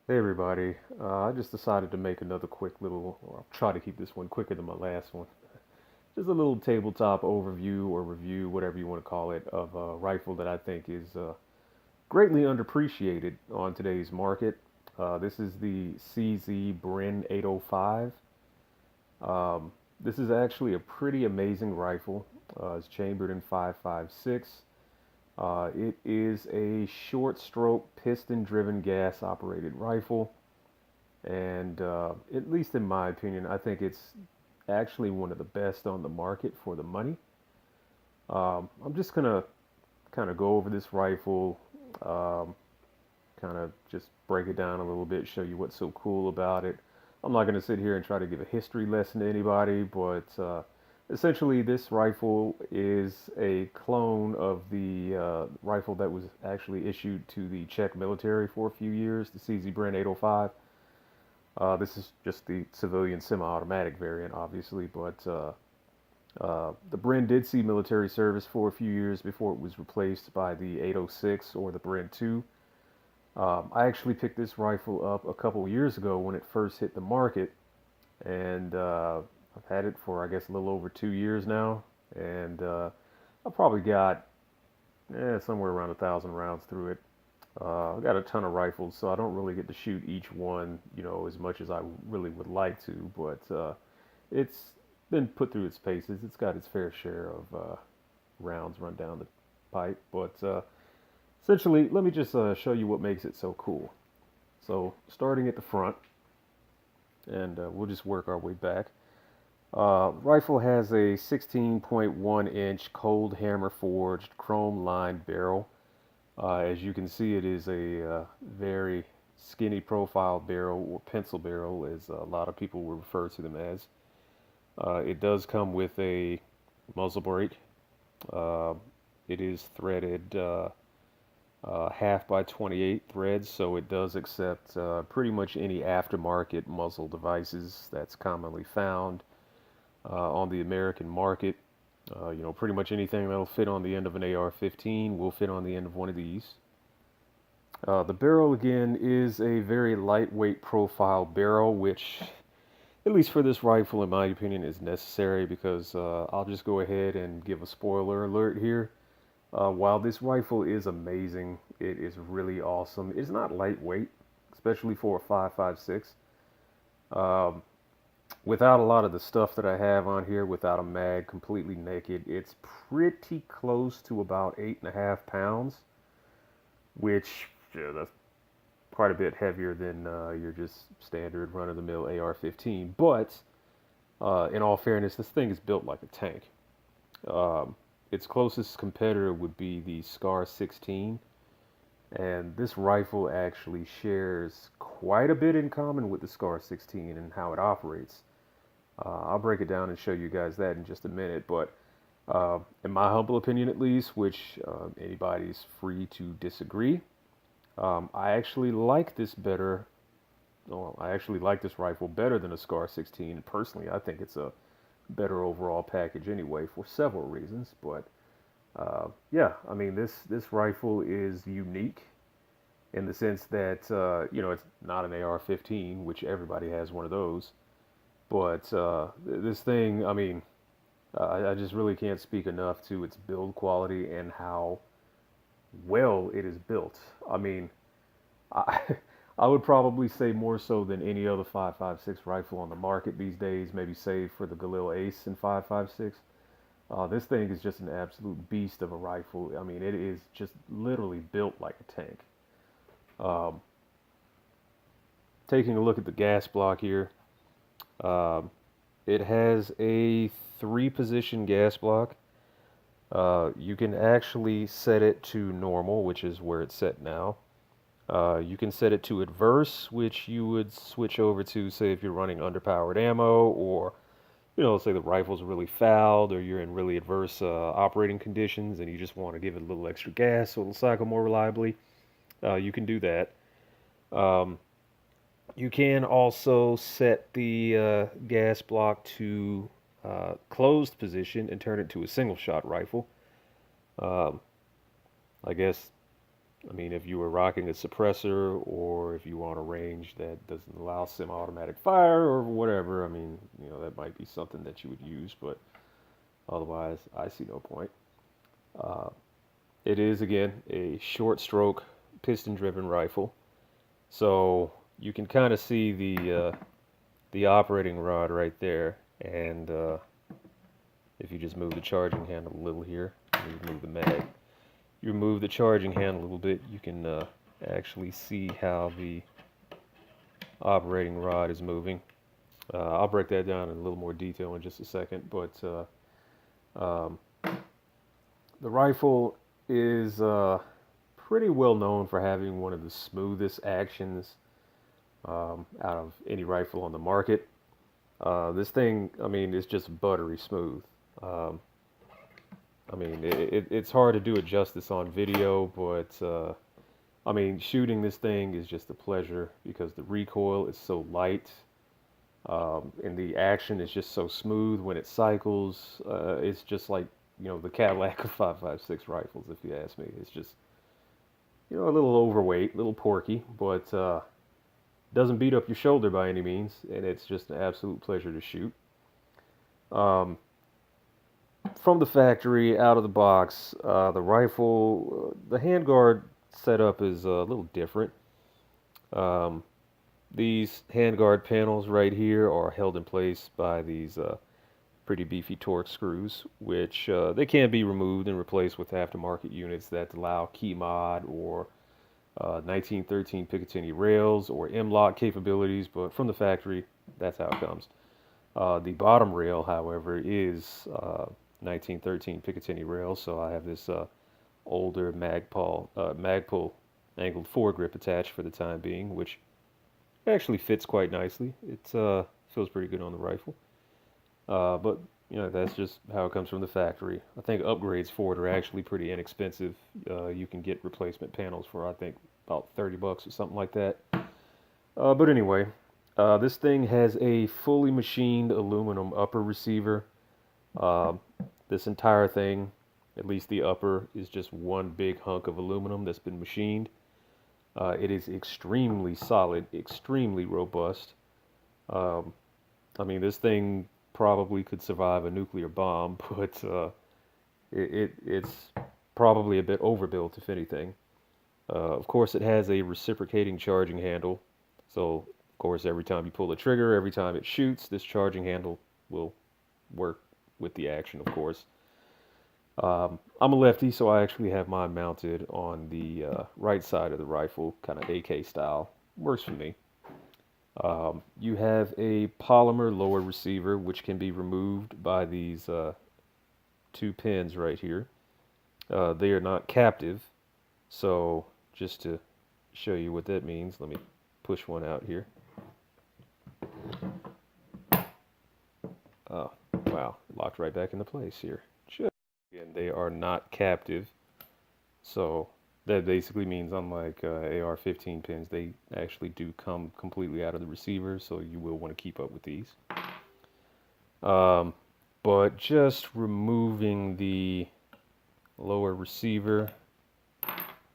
Hey everybody, I just decided to make another quick little, or I'll try to keep this one quicker than my last one. Just a little tabletop overview or review, whatever you want to call it, of a rifle that I think is greatly underappreciated on today's market. This is the CZ Bren 805. This is actually a pretty amazing rifle. It's chambered in 5.56. It is a short stroke piston driven gas operated rifle. And at least in my opinion, I think it's actually one of the best on the market for the money. I'm just gonna kind of go over this rifle, kind of just break it down a little bit, show you what's so cool about it. I'm not gonna sit here and try to give a history lesson to anybody, but essentially, this rifle is a clone of the rifle that was actually issued to the Czech military for a few years, the CZ Bren 805. This is just the civilian semi-automatic variant, obviously, but the Bren did see military service for a few years before it was replaced by the 806 or the Bren 2. I actually picked this rifle up a couple years ago when it first hit the market, and I've had it for, I guess, a little over 2 years now, and I probably got somewhere around 1,000 rounds through it. I've got a ton of rifles, so I don't really get to shoot each one, as much as I really would like to. But it's been put through its paces. It's got its fair share of rounds run down the pipe. But essentially, let me just show you what makes it so cool. So starting at the front, and we'll just work our way back. Rifle has a 16.1-inch cold hammer forged chrome lined barrel. As you can see, it is a very skinny profile barrel, or pencil barrel, as a lot of people will refer to them as. It does come with a muzzle brake. Uh, it is threaded half by 28 threads, so it does accept pretty much any aftermarket muzzle devices that's commonly found on the American market. Pretty much anything that'll fit on the end of an AR-15 will fit on the end of one of these. The barrel, again, is a very lightweight profile barrel, which, at least for this rifle, in my opinion, is necessary because I'll just go ahead and give a spoiler alert here. While this rifle is amazing, it is really awesome. It's not lightweight, especially for a 5.56. Um, Without a lot of the stuff that I have on here, without a mag, completely naked, it's pretty close to about 8.5 pounds, which, yeah, that's quite a bit heavier than your just standard run-of-the-mill AR-15. But in all fairness, this thing is built like a tank. Um, its closest competitor would be the Scar 16, and this rifle actually shares quite a bit in common with the Scar 16 and how it operates. I'll break it down and show you guys that in just a minute, but in my humble opinion at least, which anybody's free to disagree, I actually like this better. Well, I actually like this rifle better than a Scar 16. Personally, I think it's a better overall package anyway for several reasons. But yeah, I mean this rifle is unique in the sense that it's not an AR-15, which everybody has one of those. But this thing, I mean, I just really can't speak enough to its build quality and how well it is built. I mean, I, I would probably say more so than any other 5.56 rifle on the market these days, maybe save for the Galil Ace in 5.56. This thing is just an absolute beast of a rifle. I mean, it is just literally built like a tank. Um, Taking a look at the gas block here, um, it has a three-position gas block. You can actually set it to normal, which is where it's set now. You can set it to adverse, which you would switch over to, say, if you're running underpowered ammo, or, say the rifle's really fouled, or you're in really adverse operating conditions, and you just want to give it a little extra gas so it'll cycle more reliably. You can do that. Um, you can also set the gas block to closed position and turn it to a single shot rifle. Um, I guess I mean, if you were rocking a suppressor or if you want a range that doesn't allow semi-automatic fire or whatever, I mean, that might be something that you would use, but otherwise, I see no point. Uh, it is, again, a short stroke piston-driven rifle, so you can kind of see the operating rod right there, and if you just move the charging handle a little here, you move the mag. You remove the charging handle a little bit, you can actually see how the operating rod is moving. I'll break that down in a little more detail in just a second, but um, the rifle is pretty well known for having one of the smoothest actions out of any rifle on the market. This thing, I mean, is just buttery smooth. Um, I mean, it's hard to do it justice on video, but I mean, shooting this thing is just a pleasure because the recoil is so light, and the action is just so smooth when it cycles. It's just like, the Cadillac of 5.56 rifles, if you ask me. It's just, a little overweight, a little porky, but doesn't beat up your shoulder by any means, and it's just an absolute pleasure to shoot. Um, from the factory, out of the box, the rifle, the handguard setup is a little different. Um, these handguard panels right here are held in place by these pretty beefy Torx screws, which they can be removed and replaced with aftermarket units that allow key mod or 1913 Picatinny rails or M-lock capabilities, but from the factory, that's how it comes. The bottom rail, however, is 1913 Picatinny rails, so I have this older Magpul angled foregrip attached for the time being, which actually fits quite nicely. It feels pretty good on the rifle. But that's just how it comes from the factory. I think upgrades for it are actually pretty inexpensive. You can get replacement panels for, I think, about 30 bucks or something like that. But anyway, this thing has a fully machined aluminum upper receiver. Uh, this entire thing, at least the upper, is just one big hunk of aluminum that's been machined. It is extremely solid, extremely robust. Um, I mean, this thing probably could survive a nuclear bomb, but it's probably a bit overbuilt, if anything. Of course, it has a reciprocating charging handle. So, of course, every time you pull the trigger, every time it shoots, this charging handle will work with the action, of course. I'm a lefty, so I actually have mine mounted on the right side of the rifle, kind of AK style. Works for me. You have a polymer lower receiver, which can be removed by these two pins right here. They are not captive, so just to show you what that means, let me push one out here. Oh, wow, locked right back into place here. Again, they are not captive, so that basically means, unlike AR-15 pins, they actually do come completely out of the receiver, so you will want to keep up with these. But just removing the lower receiver,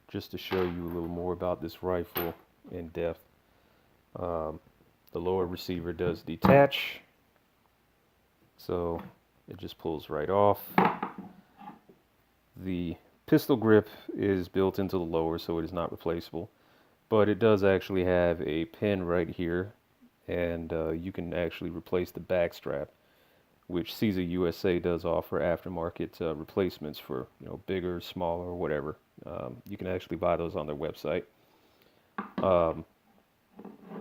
just to show you a little more about this rifle in depth. The lower receiver does detach, so it just pulls right off. The pistol grip is built into the lower, so it is not replaceable, but it does actually have a pin right here, and you can actually replace the back strap, which Caesar USA does offer aftermarket replacements for bigger, smaller, whatever. You can actually buy those on their website.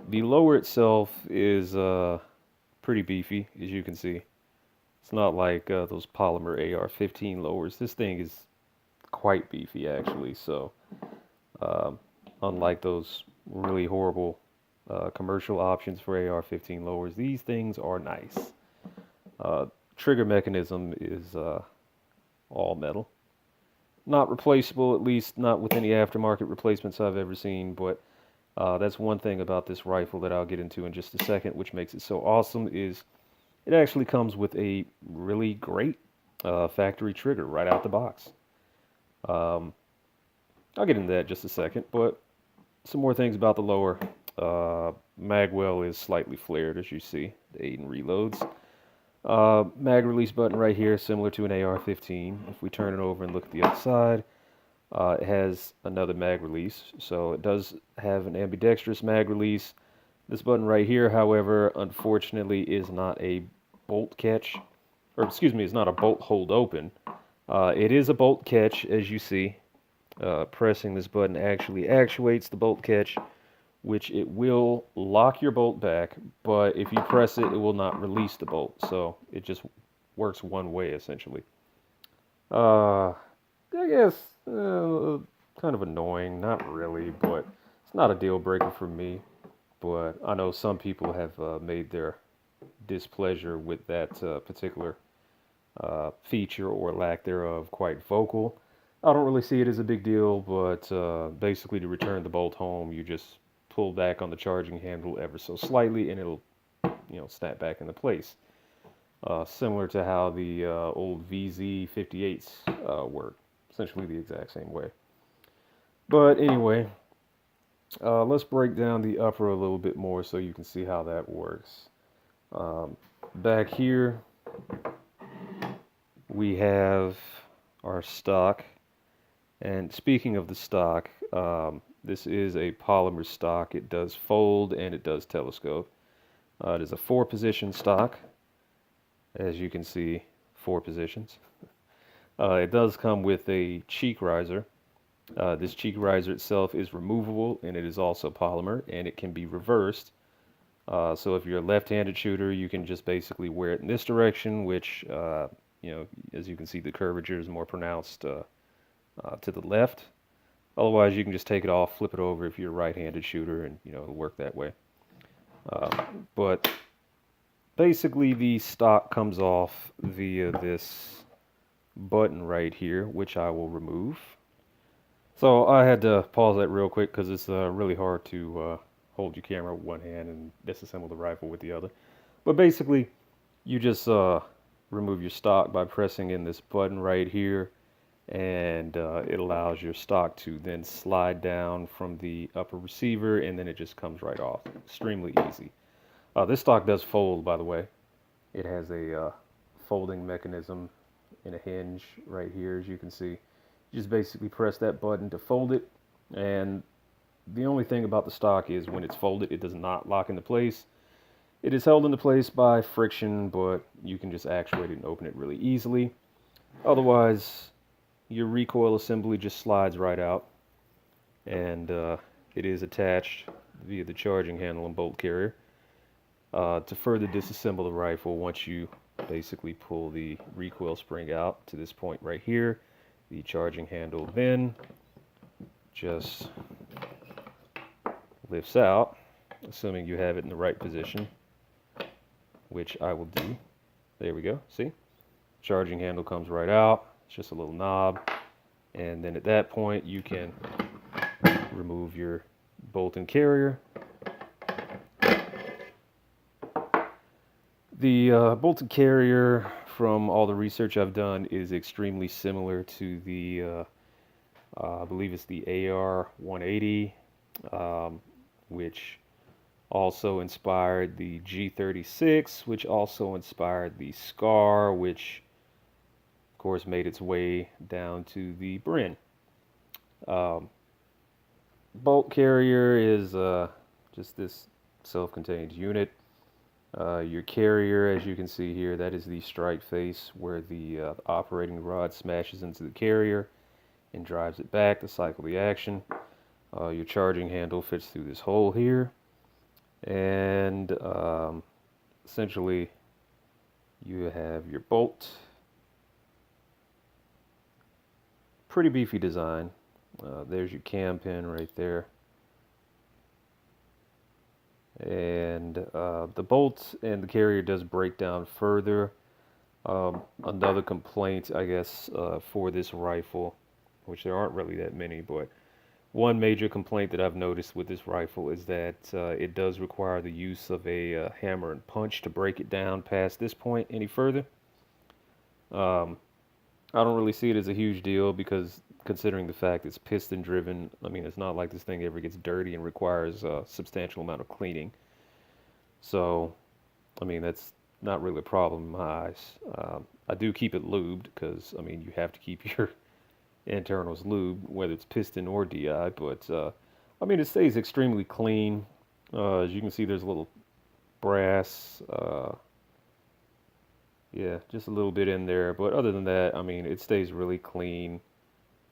The lower itself is pretty beefy, as you can see. It's not like those polymer AR-15 lowers. This thing is quite beefy, actually. So, unlike those really horrible commercial options for AR-15 lowers, these things are nice. Trigger mechanism is all metal. Not replaceable, at least not with any aftermarket replacements I've ever seen, but that's one thing about this rifle that I'll get into in just a second, which makes it so awesome, is it actually comes with a really great factory trigger right out the box. Um, I'll get into that in just a second, but some more things about the lower. Magwell is slightly flared, as you see, the aid and reloads. Mag release button right here, similar to an AR-15. If we turn it over and look at the other side, it has another mag release, so it does have an ambidextrous mag release. This button right here, however, unfortunately is not a bolt catch, or excuse me, it's not a bolt hold open. It is a bolt catch, as you see. Pressing this button actually actuates the bolt catch, which it will lock your bolt back, but if you press it, it will not release the bolt. So it just works one way, essentially. I guess kind of annoying, not really, but it's not a deal breaker for me. But I know some people have made their displeasure with that particular feature or lack thereof quite vocal. I don't really see it as a big deal, but basically to return the bolt home, you just pull back on the charging handle ever so slightly, and it'll, snap back into place. Similar to how the old VZ58s work, essentially the exact same way. But anyway, let's break down the upper a little bit more so you can see how that works. Back here, we have our stock. And speaking of the stock, this is a polymer stock. It does fold and it does telescope. It is a 4-position stock. As you can see, 4 positions. It does come with a cheek riser. This cheek riser itself is removable, and it is also polymer, and it can be reversed. So if you're a left-handed shooter, you can just basically wear it in this direction, which, as you can see, the curvature is more pronounced to the left. Otherwise, you can just take it off, flip it over if you're a right-handed shooter, and, it'll work that way. But basically, the stock comes off via this button right here, which I will remove. So I had to pause that real quick because it's really hard to hold your camera with one hand and disassemble the rifle with the other. But basically, you just remove your stock by pressing in this button right here, and it allows your stock to then slide down from the upper receiver, and then it just comes right off. Extremely easy. This stock does fold, by the way. It has a folding mechanism and a hinge right here, as you can see. You just basically press that button to fold it, and the only thing about the stock is when it's folded, it does not lock into place. It is held into place by friction, but you can just actuate it and open it really easily. Otherwise, your recoil assembly just slides right out, and it is attached via the charging handle and bolt carrier. To further disassemble the rifle, once you basically pull the recoil spring out to this point right here, the charging handle then just lifts out, assuming you have it in the right position, which I will do. There we go, see? Charging handle comes right out. It's just a little knob, and then at that point you can remove your bolt and carrier. The bolt and carrier, from all the research I've done, is extremely similar to the I believe it's the AR-180, which also inspired the G36, which also inspired the SCAR, which of course made its way down to the Bren. Bolt carrier is just this self-contained unit. Your carrier, as you can see here, that is the strike face where the operating rod smashes into the carrier and drives it back to cycle the action. Your charging handle fits through this hole here, and essentially you have your bolt. Pretty beefy design. There's your cam pin right there. And the bolt and the carrier does break down further. Another complaint, I guess, for this rifle, which there aren't really that many, but one major complaint that I've noticed with this rifle is that it does require the use of a hammer and punch to break it down past this point any further. I don't really see it as a huge deal because considering the fact it's piston driven. I mean, it's not like this thing ever gets dirty and requires a substantial amount of cleaning. So, I mean, that's not really a problem in my eyes. I do keep it lubed because, I mean, you have to keep your internals lubed, whether it's piston or DI. But, I mean, it stays extremely clean. As you can see, there's a little brass, yeah, just a little bit in there. But other than that, I mean, it stays really clean.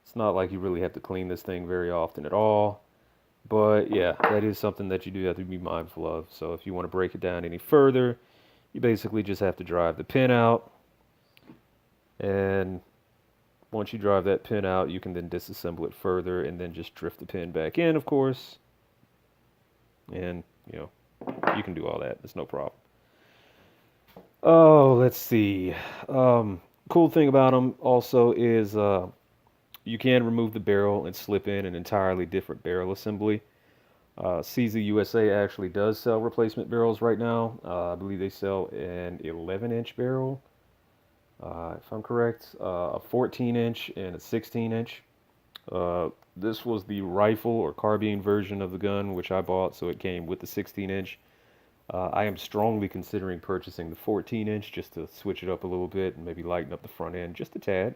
It's not like you really have to clean this thing very often at all. But yeah, that is something that you do have to be mindful of. So if you want to break it down any further, you basically just have to drive the pin out. And once you drive that pin out, you can then disassemble it further and then just drift the pin back in, of course. And, you know, you can do all that. It's no problem. Oh, let's see. Cool thing about them also is you can remove the barrel and slip in an entirely different barrel assembly. CZ USA actually does sell replacement barrels right now. I believe they sell an 11-inch barrel, if I'm correct, a 14-inch and a 16-inch. This was the rifle or carbine version of the gun, which I bought, so it came with the 16-inch. I am strongly considering purchasing the 14-inch just to switch it up a little bit and maybe lighten up the front end just a tad.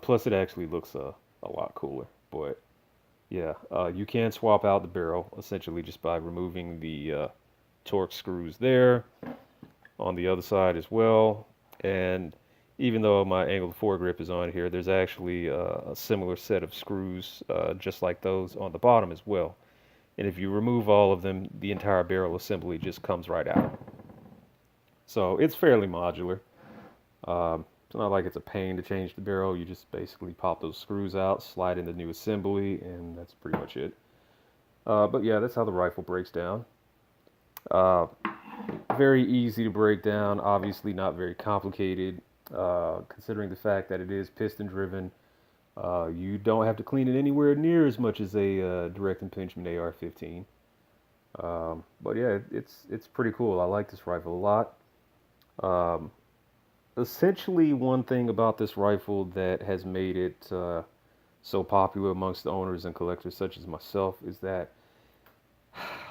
Plus, it actually looks a lot cooler. But yeah, you can swap out the barrel essentially just by removing the torque screws there on the other side as well. And even though my angled foregrip is on here, there's actually a similar set of screws just like those on the bottom as well. And if you remove all of them, the entire barrel assembly just comes right out. So it's fairly modular. It's not like it's a pain to change the barrel. You just basically pop those screws out, slide in the new assembly, and that's pretty much it. But yeah, that's how the rifle breaks down. Very easy to break down, obviously not very complicated, considering the fact that it is piston driven. You don't have to clean it anywhere near as much as a direct impingement AR-15. But yeah, it's pretty cool. I like this rifle a lot. Essentially, one thing about this rifle that has made it so popular amongst the owners and collectors such as myself is that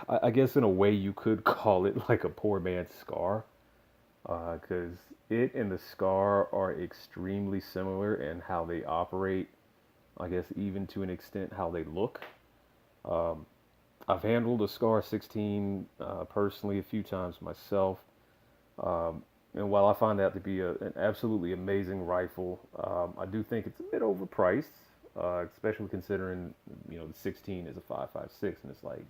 I guess in a way you could call it like a poor man's SCAR, because it and the SCAR are extremely similar in how they operate. I guess even to an extent how they look. I've handled a SCAR 16 personally a few times myself, and while I find that to be an absolutely amazing rifle, I do think it's a bit overpriced, especially considering the 16 is a 5.56 and it's like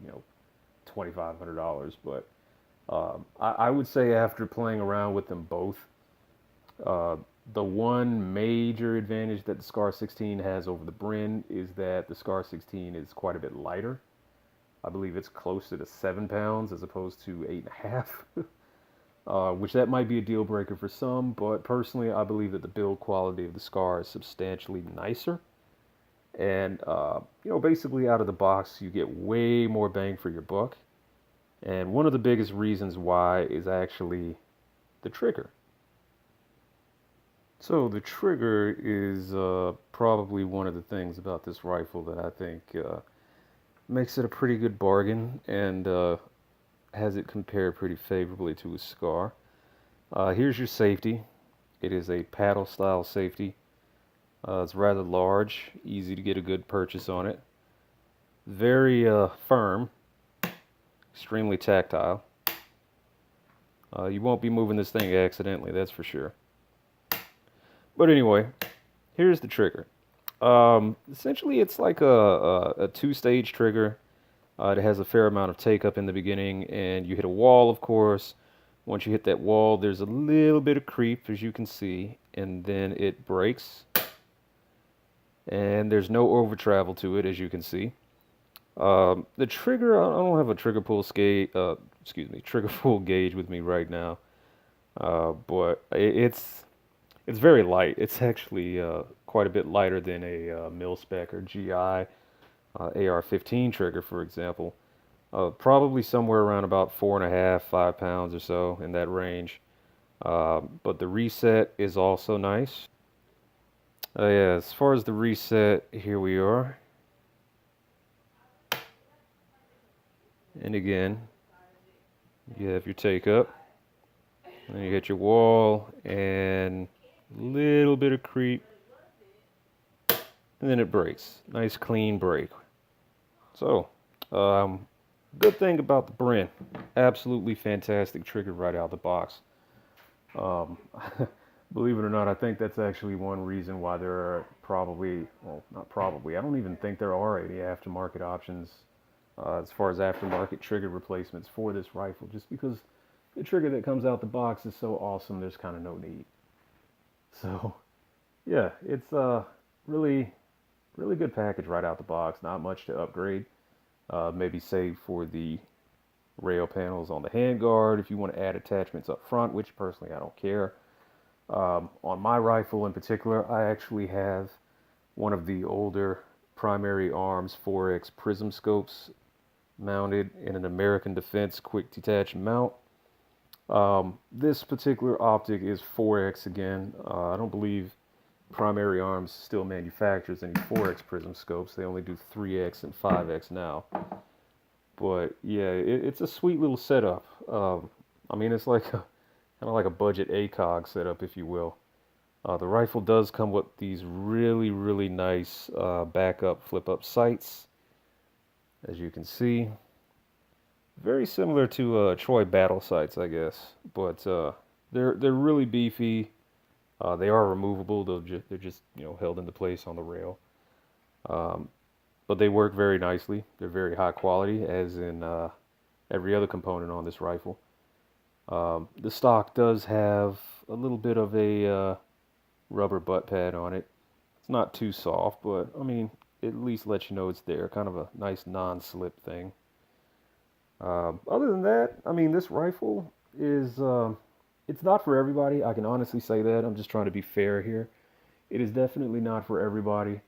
$2,500. But I would say after playing around with them both, the one major advantage that the SCAR 16 has over the Bren is that the SCAR 16 is quite a bit lighter. I believe it's closer to 7 pounds as opposed to 8.5, which that might be a deal breaker for some, but personally I believe that the build quality of the SCAR is substantially nicer. And, basically out of the box you get way more bang for your buck. And one of the biggest reasons why is actually the trigger. So the trigger is probably one of the things about this rifle that I think makes it a pretty good bargain and has it compared pretty favorably to a SCAR. Here's your safety. It is a paddle style safety. It's rather large, easy to get a good purchase on it. Very firm, extremely tactile. You won't be moving this thing accidentally, that's for sure. But anyway, here's the trigger. Essentially, it's like a two-stage trigger. It has a fair amount of take-up in the beginning, and you hit a wall, of course. Once you hit that wall, there's a little bit of creep, as you can see, and then it breaks. And there's no over-travel to it, as you can see. The trigger, I don't have a trigger pull trigger pull gauge with me right now. But it's very light. It's actually quite a bit lighter than a mil-spec or GI AR-15 trigger, for example. Probably somewhere around about 4.5, 5 pounds or so in that range. But the reset is also nice. Yeah, as far as the reset, here we are. And again, you have your take up, and you hit your wall, and a little bit of creep, and then it breaks. Nice clean break. So, um, good thing about the Bren, absolutely fantastic trigger right out of the box. Um, believe it or not, I think that's actually one reason why there are probably, well, not probably, I don't even think there are any aftermarket options as far as aftermarket trigger replacements for this rifle, just because the trigger that comes out the box is so awesome, there's kind of no need. So, yeah, it's really, really good package right out the box. Not much to upgrade. Maybe save for the rail panels on the handguard if you want to add attachments up front, which personally I don't care. On my rifle in particular, I actually have one of the older primary arms 4X prism scopes mounted in an American Defense quick detach mount. This particular optic is 4X again. I don't believe Primary Arms still manufactures any 4X prism scopes. They only do 3X and 5X now. But yeah, it's a sweet little setup. I mean, it's like a kind of like a budget ACOG setup, if you will. The rifle does come with these really, really nice backup flip-up sights, as you can see. Very similar to Troy battle sights, I guess, but they're really beefy. They are removable. They're just held into place on the rail. Um, but they work very nicely. They're very high quality, as in every other component on this rifle. The stock does have a little bit of a rubber butt pad on it. It's not too soft, but I mean, it at least lets you know it's there. Kind of a nice non-slip thing. Other than that, I mean, this rifle is it's not for everybody. I can honestly say that. I'm just trying to be fair here. It is definitely not for everybody.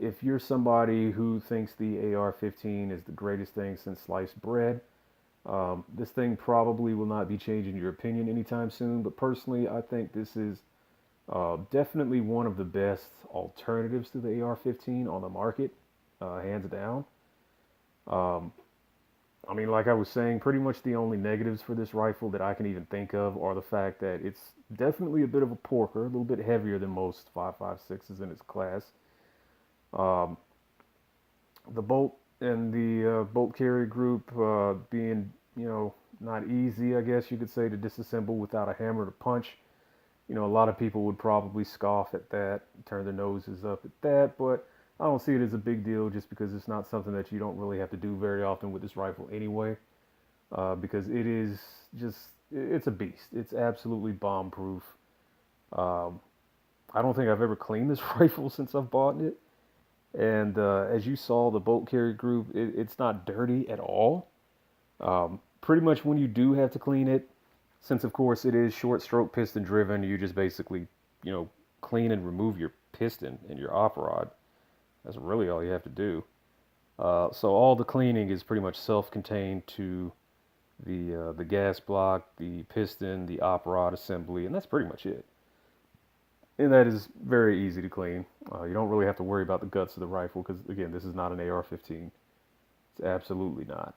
If you're somebody who thinks the AR-15 is the greatest thing since sliced bread, this thing probably will not be changing your opinion anytime soon. But personally, I think this is definitely one of the best alternatives to the AR-15 on the market, hands down. Um, I mean, like I was saying, pretty much the only negatives for this rifle that I can even think of are the fact that it's definitely a bit of a porker, a little bit heavier than most 5.56s in its class. Um, the bolt and the bolt carry group being, not easy, I guess you could say, to disassemble without a hammer to punch. A lot of people would probably scoff at that, turn their noses up at that, but I don't see it as a big deal just because it's not something that you don't really have to do very often with this rifle anyway. Because it is just, it's a beast. It's absolutely bomb proof. Um, I don't think I've ever cleaned this rifle since I've bought it. And as you saw, the bolt carry group, it's not dirty at all. Pretty much when you do have to clean it, since of course it is short stroke piston driven, you just basically, you know, clean and remove your piston and your op rod. That's really all you have to do. So all the cleaning is pretty much self-contained to the gas block, the piston, the op rod assembly, and that's pretty much it. And that is very easy to clean. You don't really have to worry about the guts of the rifle because, again, this is not an AR-15. It's absolutely not.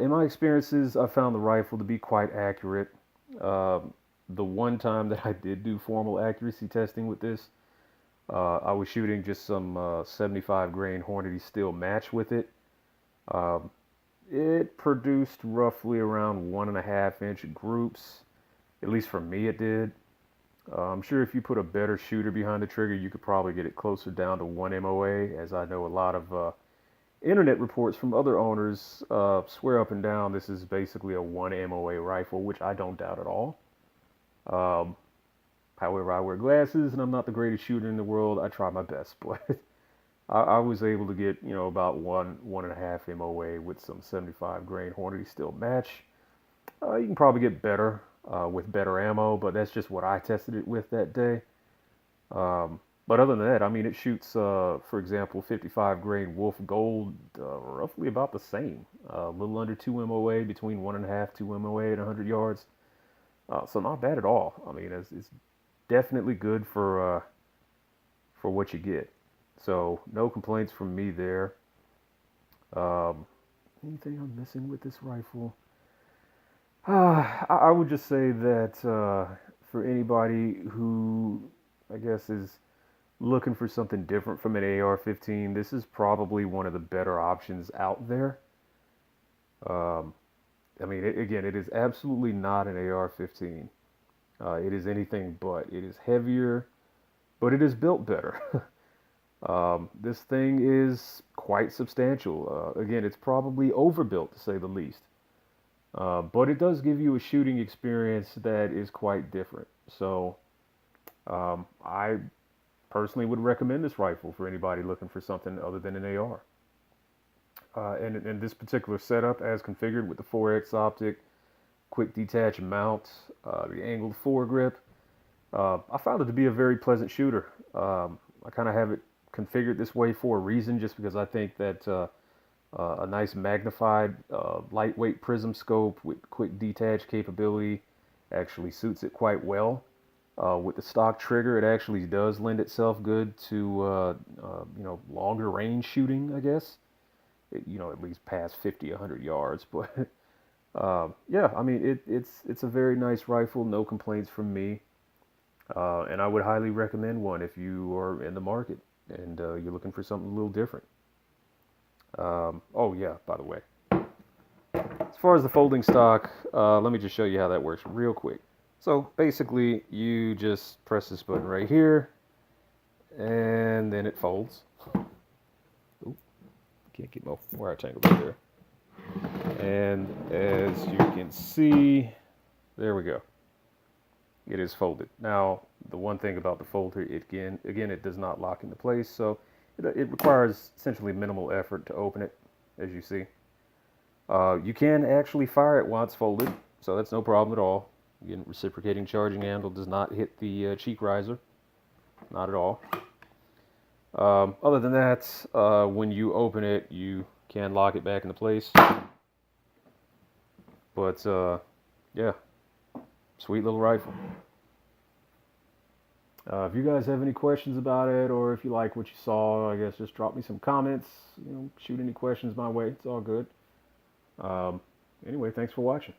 In my experiences, I found the rifle to be quite accurate. The one time that I did do formal accuracy testing with this, I was shooting just some 75 grain Hornady steel match with it. Um, it produced roughly around 1.5 inch groups. At least for me, it did. I'm sure if you put a better shooter behind the trigger, you could probably get it closer down to 1 MOA, as I know a lot of internet reports from other owners swear up and down this is basically a 1 MOA rifle, which I don't doubt at all. Um, However, I wear glasses and I'm not the greatest shooter in the world. I try my best, but I was able to get, about 1.5 MOA with some 75 grain Hornady steel match. You can probably get better with better ammo, but that's just what I tested it with that day. But other than that, I mean, it shoots, for example, 55 grain Wolf Gold, roughly about the same. A little under 2 MOA, between 1.5, 2 MOA at 100 yards. So not bad at all. I mean, it's definitely good for for what you get. So no complaints from me there. Um, Anything I'm missing with this rifle? I would just say that for anybody who I guess is looking for something different from an AR-15, this is probably one of the better options out there. Um, I mean, again, it is absolutely not an AR-15. It is anything but. It is heavier, but it is built better. This thing is quite substantial. Again, it's probably overbuilt to say the least. But it does give you a shooting experience that is quite different. So I personally would recommend this rifle for anybody looking for something other than an AR. And this particular setup, as configured with the 4X optic, quick detach mount, the angled foregrip, I found it to be a very pleasant shooter. I kind of have it configured this way for a reason, just because I think that a nice magnified, lightweight prism scope with quick detach capability actually suits it quite well. With the stock trigger, it actually does lend itself good to longer range shooting, I guess. At least past 50, 100 yards. But yeah, I mean, it's a very nice rifle. No complaints from me. And I would highly recommend one if you are in the market and you're looking for something a little different. Oh yeah, by the way, as far as the folding stock, let me just show you how that works real quick. So basically, you just press this button right here, and then it folds. Oop, can't get my wire tangled up there. And as you can see, there we go. It is folded. Now, the one thing about the folder, again, it does not lock into place, so it requires essentially minimal effort to open it, as you see. You can actually fire it while it's folded, so that's no problem at all. Again, reciprocating charging handle does not hit the cheek riser, not at all. Other than that, when you open it, you can lock it back into place. But yeah, sweet little rifle. If you guys have any questions about it, or if you like what you saw, I guess just drop me some comments. Shoot any questions my way. It's all good. Anyway, thanks for watching.